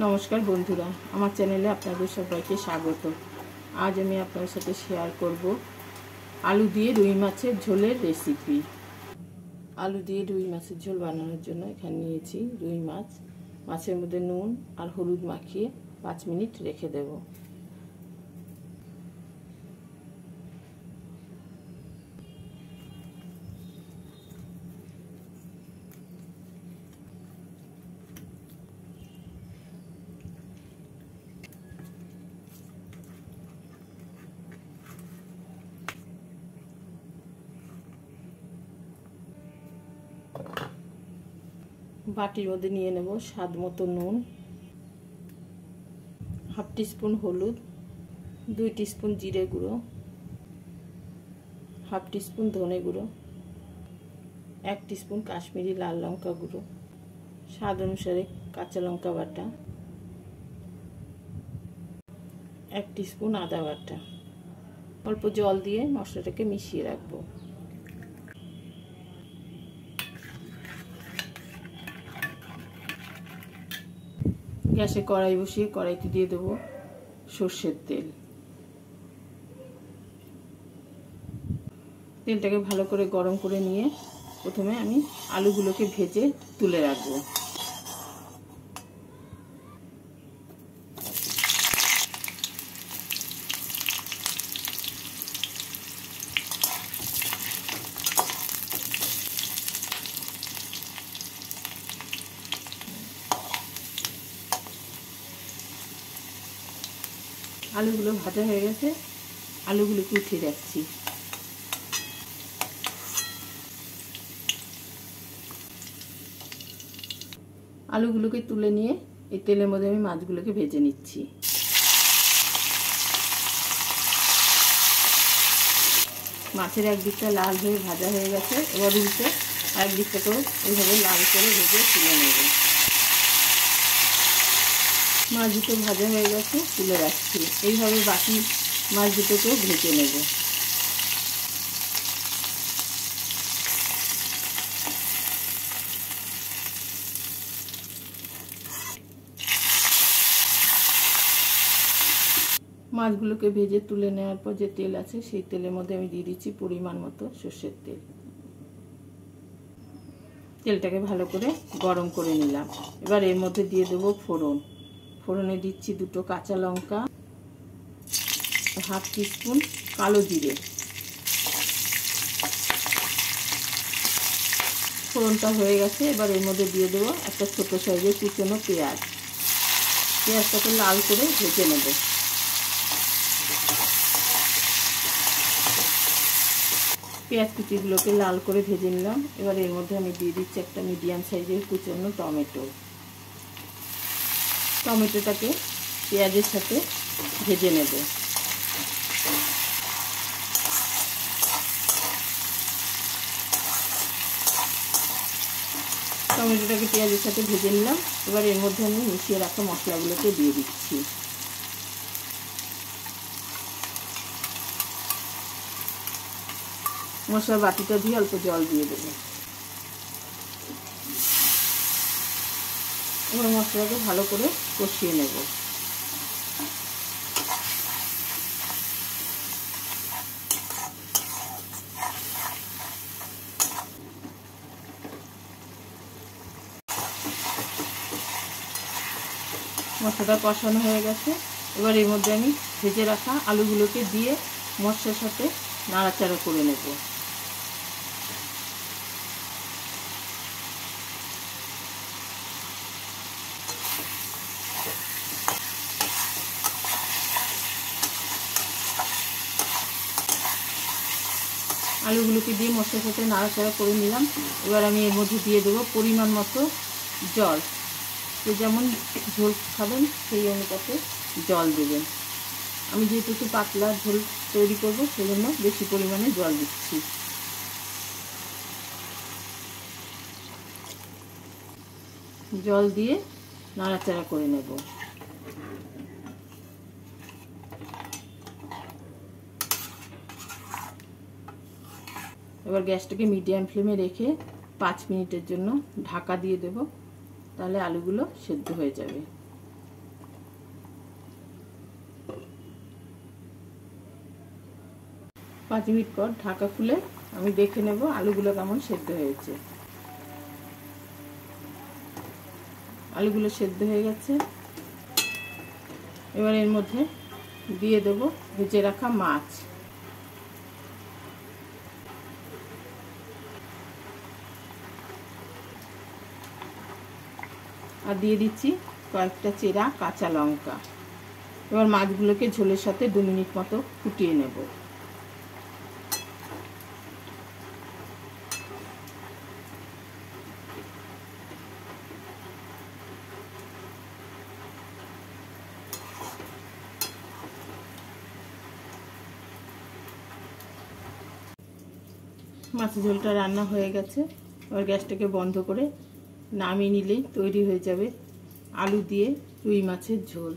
নমস্কার বন্ধুরা, আমার চ্যানেলে আপনাদের সবাইকে স্বাগত। আজ আমি আপনাদের সাথে শেয়ার করব আলু দিয়ে রুই মাছের ঝোলের রেসিপি। আলু দিয়ে রুই মাছের ঝোল বানানোর জন্য এখানে নিয়েছি রুই মাছ। মাছের মধ্যে নুন আর হলুদ মাখিয়ে 5 মিনিট রেখে দেব। বাটির মধ্যে নিয়ে নেব স্বাদ মতো নুন, হাফ টিস্পুন হলুদ, 2 টিস্পুন জিরে গুঁড়ো, হাফ টিস্পুন ধনে গুঁড়ো, 1 টিস্পুন কাশ্মীরি লাল লঙ্কা গুঁড়ো, স্বাদ অনুসারে কাঁচা লঙ্কা বাটা, 1 টিস্পুন আদা বাটা। অল্প জল দিয়ে মশলাটাকে মিশিয়ে রাখবো। গ্যাসে কড়াই বসিয়ে কড়াইতে দিয়ে দেবো সর্ষের তেল। তেলটাকে ভালো করে গরম করে নিয়ে প্রথমে আমি আলুগুলোকে ভেজে তুলে রাখবো। আলুগুলো ভাজা হয়ে গেছে, আলুগুলোকে উঠিয়ে রাখছি। আলুগুলোকে তুলে নিয়ে এই তেলের মধ্যে আমি মাছগুলোকে ভেজে নিচ্ছি। মাছের একদিকটা লাল হয়ে ভাজা হয়ে গেছে, এবার উল্টে আরেকদিকটাকেও এইভাবে লাল করে ভেজে তুলে নেব। মাছ দুটো ভাজা হয়ে গেছে, তুলে রাখছি। এইভাবে বাকি মাছ দুটোকেও ভেজে নেব। মাছগুলোকে ভেজে তুলে নেওয়ার পর যে তেল আছে সেই তেলের মধ্যে আমি দিয়ে দিচ্ছি পরিমাণ মতো সর্ষের তেল। তেলটাকে ভালো করে গরম করে নিলাম। এবার এর মধ্যে দিয়ে দেবো ফোড়ন। ফোড়নে দিচ্ছি 2 কাঁচা লঙ্কা, হাফ টিস্পুন কালো জিরে। ফোড়নটা হয়ে গেছে, এবার এর মধ্যে দিয়ে দেবো একটা ছোট সাইজের কুচনো পেঁয়াজ। পেঁয়াজটাকে লাল করে ভেজে নেব। পেঁয়াজ কুচিগুলোকে লাল করে ভেজে নিলাম। এবার এর মধ্যে আমি দিয়ে দিচ্ছি একটা মিডিয়াম সাইজের কুচনো টমেটো। টমেটোটাকে পেঁয়াজের সাথে ভেজে নেব। টমেটোটাকে পেঁয়াজের সাথে ভেজে নিলাম। এবার এর মধ্যে আমি মিশিয়ে রাখা মশলাগুলোকে দিয়ে দিচ্ছি। মশলার বাটিটা দিয়ে অল্প জল দিয়ে দেবো। এবার মশলাকে ভালো করে কষিয়ে নেব। মশলাটা কষানো হয়ে গেছে, এবার এর মধ্যে আমি ভেজে রাখা আলুগুলোকে দিয়ে মশলার সাথে নাড়াচাড়া করে নেব। আলুগুলোকে দিয়ে মশলার সাথে নাড়াচাড়া করে নিলাম। এবার আমি এর মধ্যে দিয়ে দেবো পরিমাণ মতো জল। যে যেমন ঝোল খাবেন সেই অনুপাতে জল দেবেন। আমি যেহেতু একটু পাতলা ঝোল তৈরি করব সেজন্য বেশি পরিমাণে জল দিচ্ছি। জল দিয়ে নাড়াচাড়া করে নেব। এবার গ্যাসটাকে মিডিয়াম ফ্লেমে রেখে 5 মিনিটের জন্য ঢাকা দিয়ে দেব, তাহলে আলুগুলো সেদ্ধ হয়ে যাবে। 5 মিনিট পর ঢাকা খুলে আমি দেখে নেব আলুগুলো কেমন সেদ্ধ হয়েছে। আলুগুলো সেদ্ধ হয়ে গেছে। এবার এর মধ্যে দিয়ে দেব ভেজে রাখা মাছ। আর দিয়ে দিচ্ছি কয়েকটা চেরা কাঁচা লঙ্কা। এবার মাছগুলোকে ঝোলের সাথে 2 মিনিট মতো ফুটিয়ে নেব। মাছের ঝোলটা রান্না হয়ে গেছে। এবার গ্যাসটাকে বন্ধ করে নামিয়ে নিলেই তৈরি হয়ে যাবে আলু দিয়ে রুই মাছের ঝোল।